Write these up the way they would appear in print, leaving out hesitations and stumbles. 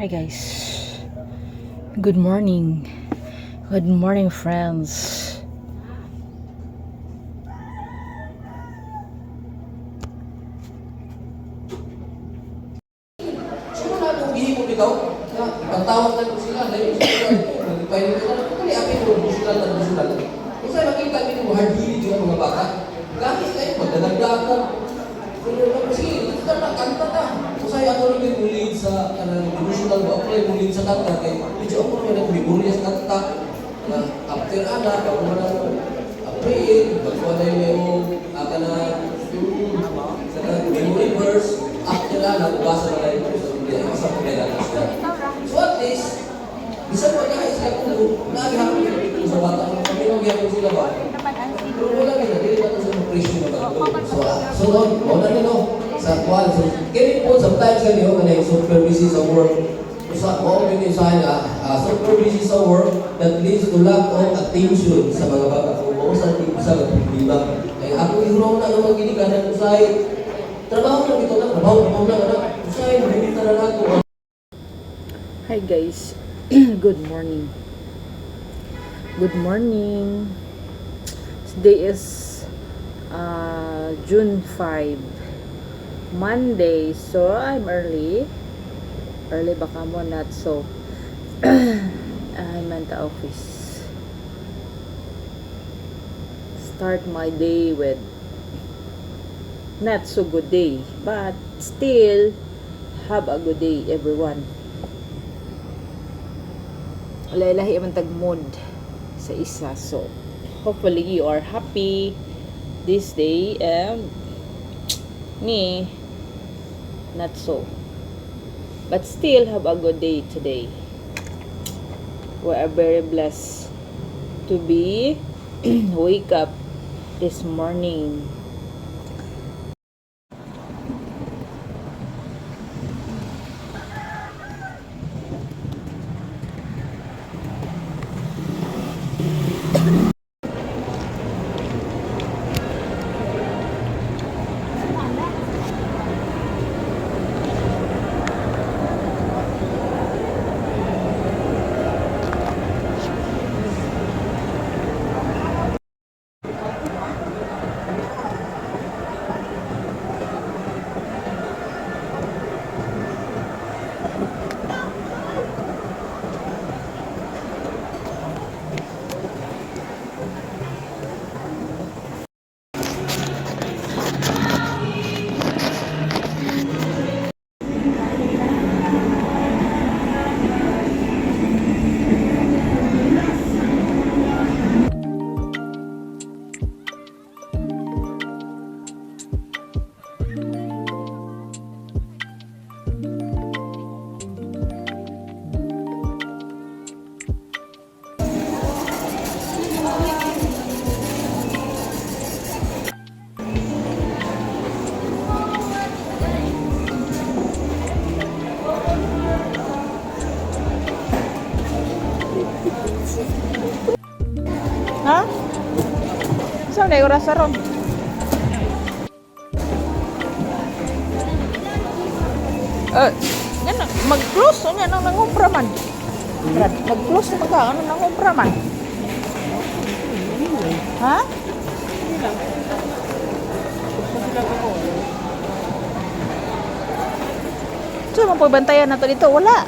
Hi guys. Good morning. Good morning friends. Sino na itong gihimo bitaw? Ipatawag na ko sila. Dahil sila ito. Nagpainin ko na. Kali apin ko. Busulan na busulan. Kung sa'yo makita nyo mo, hard-healing yung mga bata. Gamit kayo. Magdadagdag ko. Sige, ito na. Kanta na. Kung sa'yo ako rin yung lead sa busulan mo. Ako rin yung lead sa kanta. Kaya medyo ako rin nag-memory sa kanta. After anak, ako na pray. Pagkuha na yung aka na memory verse. After anak, basa na rin. Sa pagkailangan sila. So at least, bisa mo guys, kaya kung nag-happy dito sa bata, kami nagyayang sila ba? Pero wala rin, hindi natin sa presyo na ba? So doon, wala rin sa kuwan. So, kaya po, sometimes kayo, kanay super busy sa work. Sa mga yun yung sign, super busy sa work that leads to lack of attention sa mga bata. Kung mo sa sa problema. Kaya ako yung na naman ginikanan ko sa trabaho na ito na, trabaho na anak. Hi guys. Good morning. Good morning. Today is June 5, Monday. So I'm early baka mo not so. I'm at the office. Start my day with not so good day, but still have a good day everyone. Lahi-lahi man tag mood sa isa, so hopefully you are happy this day, and me not so, but still have a good day today. We are very blessed to be wake up this morning. Ha? Saan na yung rasa ron? Yan, mag-close o yan ang nangumpra man. Mag-close na magka, ano nangumpra man? Ha? So, mapabantayan na to dito. Wala.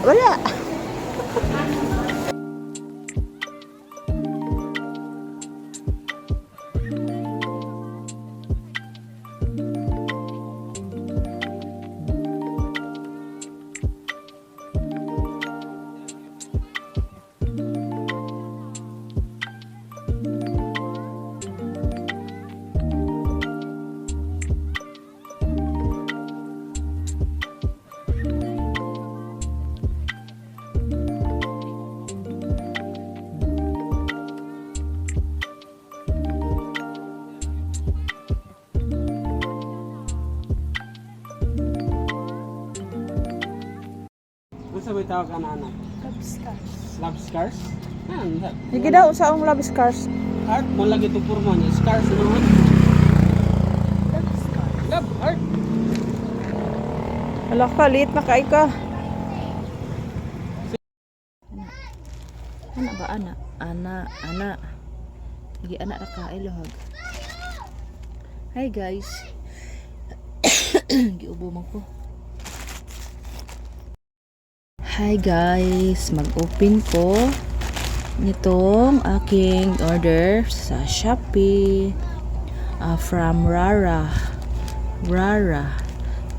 Ano sa tawag ka na anak? Love scars. Love scars? Yan. Sige daw, sa ang love scars. Art mo lagi ito puro mo niya. Scars naman. Love scars. Love art. Ala ka, liit na kay ka. Ana ba ana? Ana. Lagi ana ra ka ilohag. Hi guys. Giubo man ko. Hi guys, mag-open ko nitong aking order sa Shopee from Rara,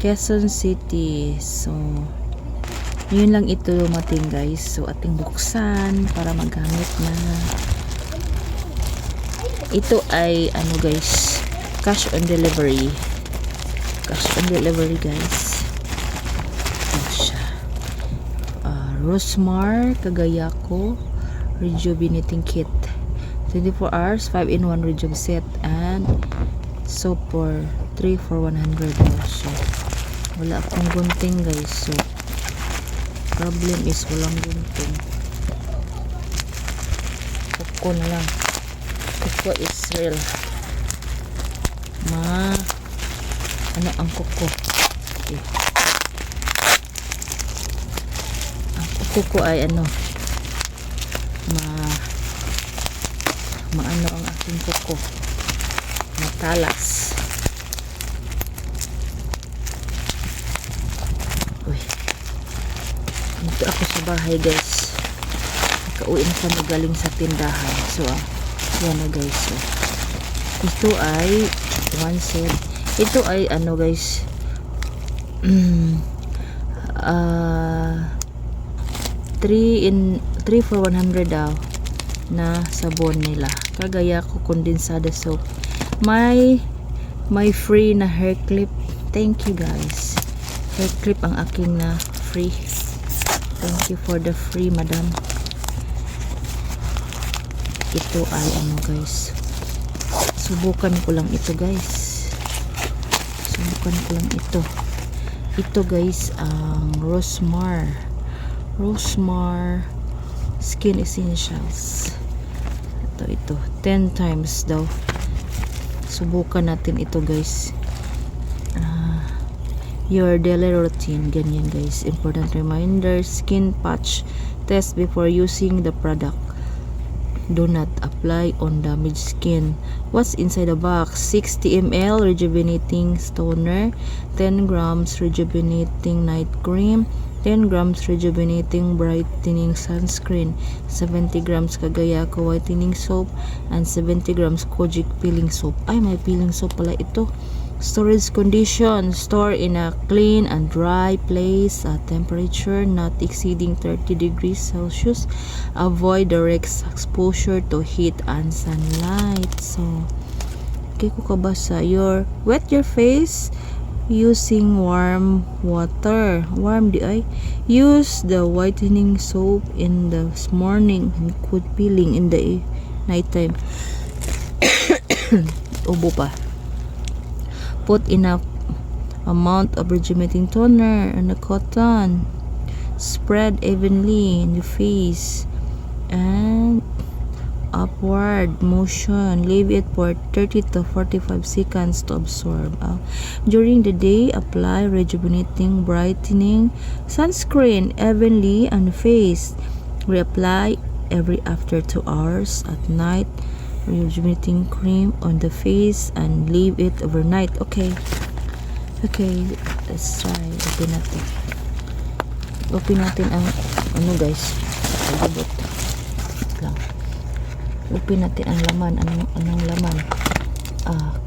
Quezon City. So, yun lang ito dumating guys. So, ating buksan para magamit na. Ito ay ano guys, cash on delivery. Cash on delivery guys. Ito siya. Rosmar Kagayako Rejuvenating Kit. 24 hours, 5-in-1 Rejuve set and soap for 3 for 100 also. Wala akong gunting guys. So, problem is walang gunting. Kuko na lang. Kuko is real. Ano ang kuko? Okay. Kuko ay ano maano ang aking kuko, matalas. Uy, dito ako sa bahay guys, nakauwi na kami galing sa tindahan. So yan na guys. So, ito ay one set. Ito ay ano guys, 3 for 100 daw na sabon nila. Kagaya ko kondensada soap. May free na hair clip. Thank you guys. Hair clip ang aking na free. Thank you for the free madam. Ito ay ano guys. Subukan ko lang ito guys. Subukan ko lang ito. Ito guys ang Rosmar Skin Essentials. Ito 10 times daw. Subukan natin ito guys. Your daily routine, ganyan guys. Important reminder, skin patch test before using the product. Do not apply on damaged skin. What's inside the box? 60 ml rejuvenating toner, 10 grams rejuvenating night cream, 10 grams rejuvenating brightening sunscreen, 70 grams Kagayako whitening soap, and 70 grams Kojic peeling soap. Ay, may peeling soap pala ito. Storage condition: store in a clean and dry place at temperature not exceeding 30 degrees Celsius. Avoid direct exposure to heat and sunlight. So, okay ko kabasa. Wet your face using warm water. Warm di ay. Use the whitening soap in the morning and good peeling in the nighttime. Ubo pa. Put enough amount of rejuvenating toner on the cotton. Spread evenly in the face and upward motion. Leave it for 30 to 45 seconds to absorb. During the day, apply rejuvenating brightening sunscreen evenly on the face. Reapply every after 2 hours. At night, rejuvenating cream on the face and leave it overnight. Okay, let's try. Open natin ang ano guys, pagabot lang. Open natin ang laman. Anong laman?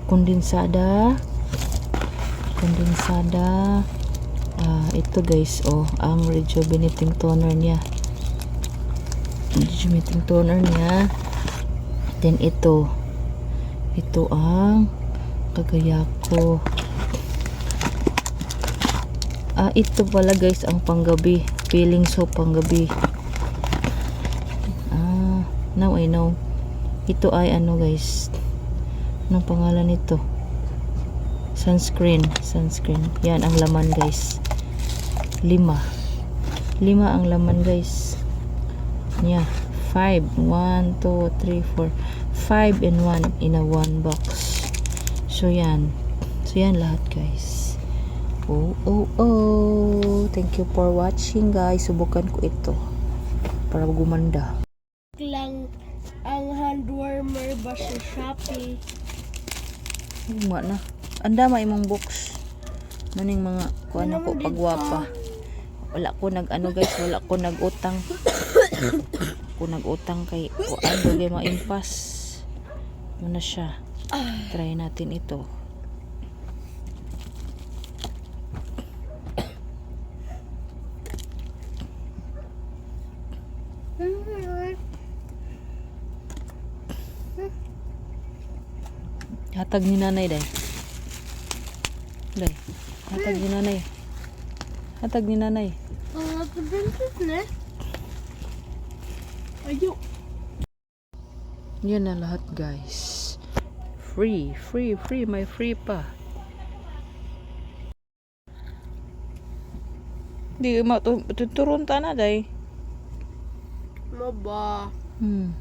Kondensada. Ito guys, ang rejuvenating toner niya. Then ito ang Kagayako. Ito pala guys ang panggabi, peeling soap panggabi. Now I know. Ito ay ano guys, anong pangalan nito? Sunscreen. Yan ang laman guys. 5 ang laman guys. Yeah, 5. 1, 2, 3, 4. 5 in 1 in a 1 box. So yan lahat guys. Thank you for watching guys. Subukan ko ito para gumanda. Lang ang hand warmer ba sa Shopee? Nga na. Anda may imong box. Maning mga kuan ako pagwapa. Wala ko nag-ano guys, wala ko nag-utang. Ko nag-utang kay kuan bagay maimpas. Muna siya. Try natin ito. Hatag ni nanay day. Day. Hatag ni nanay. Hatag ni nanay. Princess na. Ayo. Yan na lahat guys. Free, free, free. May free pa. Di matuturon ta na day. Ano ba? Hmm.